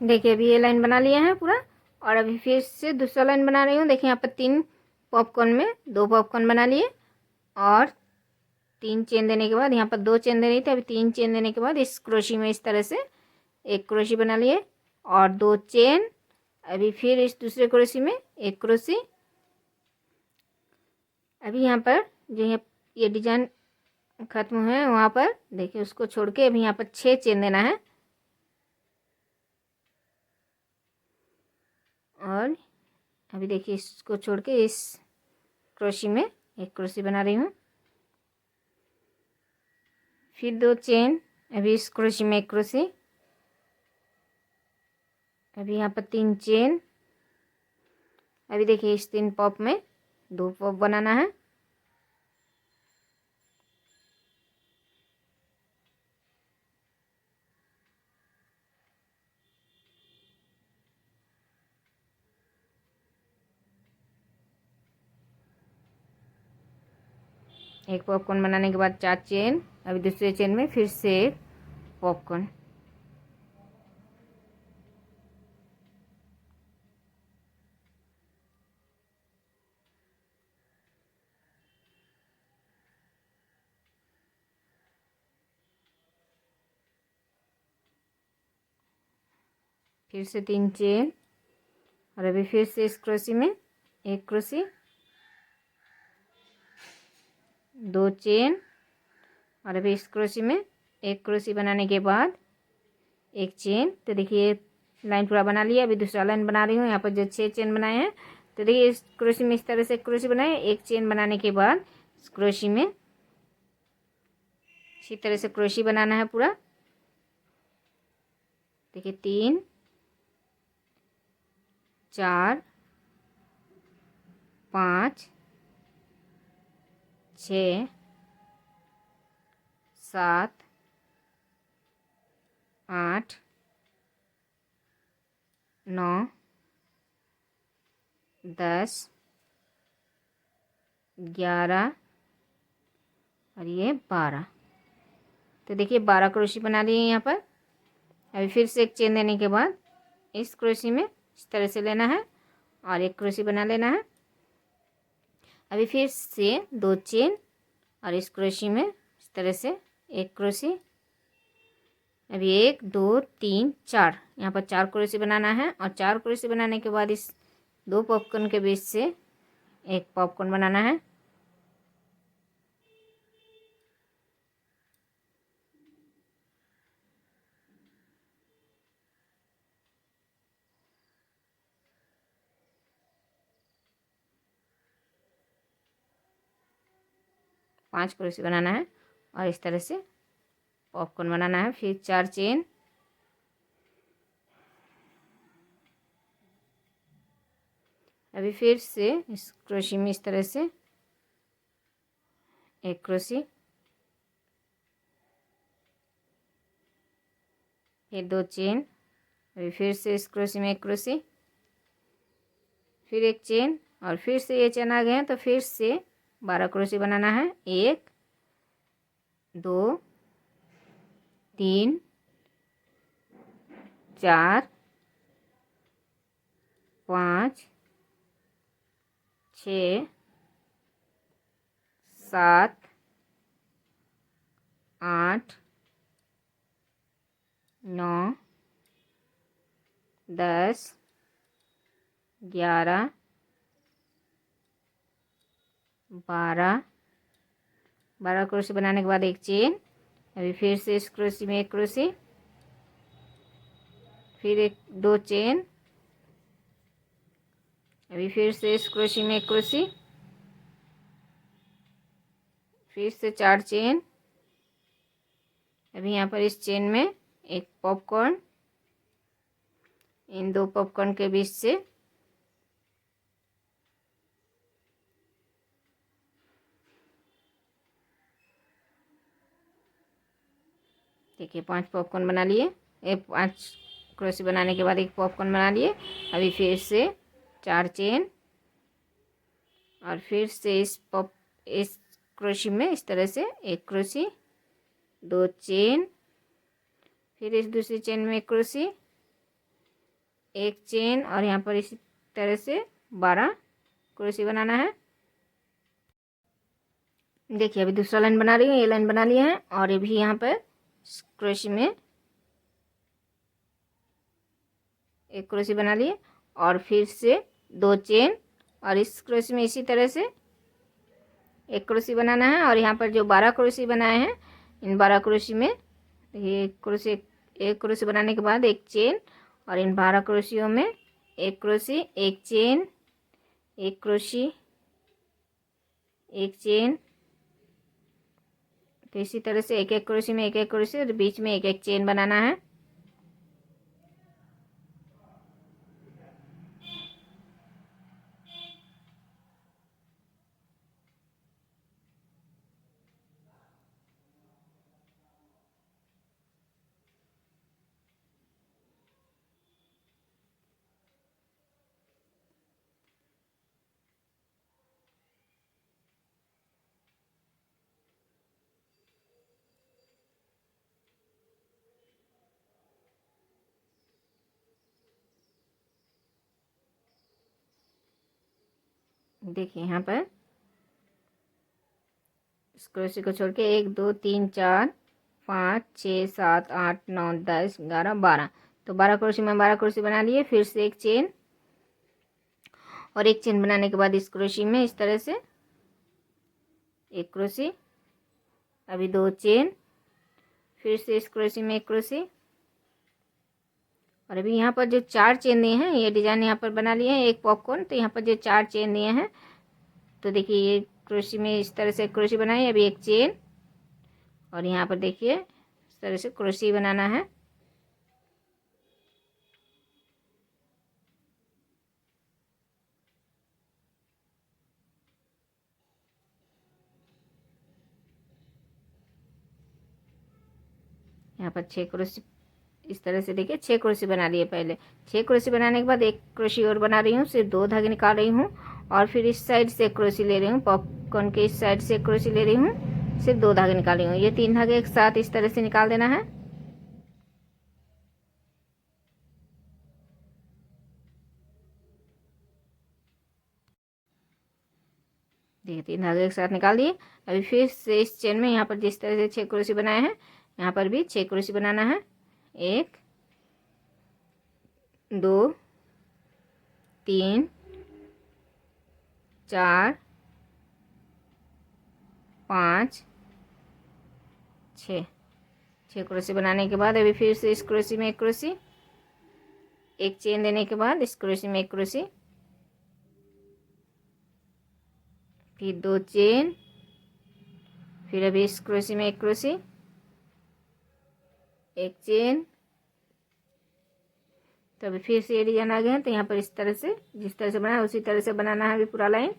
देखिए अभी ये लाइन बना लिया है पूरा, और अभी फिर से दूसरा लाइन बना रही हूँ। देखिए यहाँ पर 3 पॉपकॉर्न में 2 पॉपकॉर्न बना लिए, और 3 चेन देने के बाद यहाँ पर 2 चेन देनी थी, अभी 3 चेन देने के बाद इस क्रोशी में इस तरह से एक क्रोशी बना लिए और 2 चेन। अभी फिर इस दूसरे क्रोशी में एक क्रोशी। अभी यहाँ पर जो ये डिजाइन खत्म है वहाँ पर देखिए उसको छोड़ के अभी यहाँ पर 6 चेन देना है, और अभी देखिए इसको छोड़ के इस क्रोशी में एक क्रोशी बना रही हूँ। फिर 2 चेन, अभी इस क्रोशी में एक क्रोशी, अभी यहाँ पर 3 चेन। अभी देखिए इस 3 पॉप में 2 पॉप बनाना है, एक पॉपकॉर्न बनाने के बाद 4 चेन। अभी दूसरे चेन में फिर से एक पॉपकॉर्न। फिर से 3 चेन, और अभी फिर से इस क्रोशी में एक क्रोशी, 2 चेन, और अभी इस क्रोशी में एक क्रोशी बनाने के बाद एक चेन। तो देखिए लाइन पूरा बना लिया। अभी दूसरा लाइन बना रही हूँ। यहाँ पर जो 6 चेन बनाए हैं, तो देखिए इस क्रोशी में इस तरह से क्रोशी बनाए, एक चेन बनाने के बाद इस क्रोशी में इसी तरह से क्रोशी बनाना है पूरा। देखिए 3 4 5 6 7 8 9 10 11 और ये 12। तो देखिए 12 क्रोशी बना लिए यहाँ पर। अभी फिर से एक चेन देने के बाद इस क्रोशी में इस तरह से लेना है और एक क्रोशी बना लेना है। अभी फिर से 2 चेन, और इस क्रोशी में इस तरह से एक क्रोशी। अभी 1 2 3 4, यहाँ पर 4 क्रोशी बनाना है, और 4 क्रोशी बनाने के बाद इस 2 पॉपकॉर्न के बीच से एक पॉपकॉर्न बनाना है। पांच क्रोशी बनाना है और इस तरह से पॉपकॉर्न बनाना है। फिर 4 चेन, अभी फिर से इस क्रोशी में इस तरह से एक क्रोशी, फिर 2 चेन, अभी फिर से इस क्रोशी में एक क्रोशी, फिर एक चेन, और फिर से ये चेन आ गए हैं तो फिर से 12 क्रोशी बनाना है। 1 2 3 4 5 6 7 8 9 10 11 12 12 क्रोशी बनाने के बाद एक चेन, अभी फिर से इस क्रोशी में एक क्रोशी, फिर एक 2 चेन, अभी फिर से इस क्रोशी में एक क्रोशी, फिर से 4 चेन, अभी यहाँ पर इस चेन में एक पॉपकॉर्न, इन 2 पॉपकॉर्न के बीच से देखिए 5 पॉपकॉर्न बना लिए। 5 क्रोशी बनाने के बाद एक पॉपकॉर्न बना लिए। अभी फिर से 4 चेन, और फिर से इस क्रोशी में इस तरह से एक क्रोशी, 2 चेन, फिर इस दूसरी चेन में एक क्रोशी, एक चेन और यहाँ पर इसी तरह से 12 क्रोशे बनाना है। देखिए अभी दूसरा लाइन बना रही हूँ, ये लाइन बना लिया है और ये भी यहाँ पर क्रोशे में एक क्रोशे बना लिए और फिर से 2 चेन और इस क्रोशे में इसी तरह से एक क्रोशे बनाना है। और यहाँ पर जो 12 क्रोशे बनाए हैं, इन 12 क्रोशे में ये एक क्रोशे बनाने के बाद एक चेन और इन 12 क्रोशियों में एक क्रोशे, एक चेन, एक क्रोशे, एक चेन। तो इसी तरह से एक एक क्रोशे में एक एक क्रोशे और बीच में एक एक चेन बनाना है। देखिए यहाँ पर इस क्रोशे को छोड़ के 1 2 3 4 5 6 7 8 9 10 11 12, तो 12 क्रोशे में 12 क्रोशे बना लिए। फिर से एक चेन और एक चेन बनाने के बाद इस क्रोशे में इस तरह से एक क्रोशे, अभी 2 चेन, फिर से इस क्रोशे में एक क्रोशे और अभी यहाँ पर जो 4 चेन दिए हैं, ये डिजाइन यहाँ पर बना लिए हैं एक पॉपकॉर्न। तो यहाँ पर जो 4 चेन दिए हैं, तो देखिए ये क्रोशे में इस तरह से क्रोशे बनाए, अभी एक चेन और यहाँ पर देखिए इस तरह से क्रोशे बनाना है। यहाँ पर 6 क्रोशे इस तरह से देखिए 6 क्रोशे बना लिए। पहले 6 क्रोशे बनाने के बाद एक क्रोशे और बना रही हूँ, सिर्फ 2 धागे निकाल रही हूँ और फिर इस साइड से क्रोशे ले रही हूँ, पॉपकॉर्न के इस साइड से क्रोशे ले रही हूँ, सिर्फ 2 धागे निकाल रही हूँ। ये 3 धागे एक साथ इस तरह से निकाल देना है। देखिए 3 धागे एक साथ निकाल दिए। अभी फिर से इस चेन में यहाँ पर जिस तरह से 6 क्रोशे बनाए हैं, यहाँ पर भी 6 क्रोशे बनाना है। 1 2 3 4 5 6 क्रोशे बनाने के बाद अभी फिर से इस क्रोशे में एक क्रोशे, एक चेन देने के बाद इस क्रोशे में एक क्रोशे, फिर 2 चेन, फिर अभी इस क्रोशे में एक क्रोशे, एक चेन। तो अभी फिर से ये डिजाइन आ गया है। तो यहाँ पर इस तरह से जिस तरह से बनाया उसी तरह से बनाना है अभी पूरा लाइन।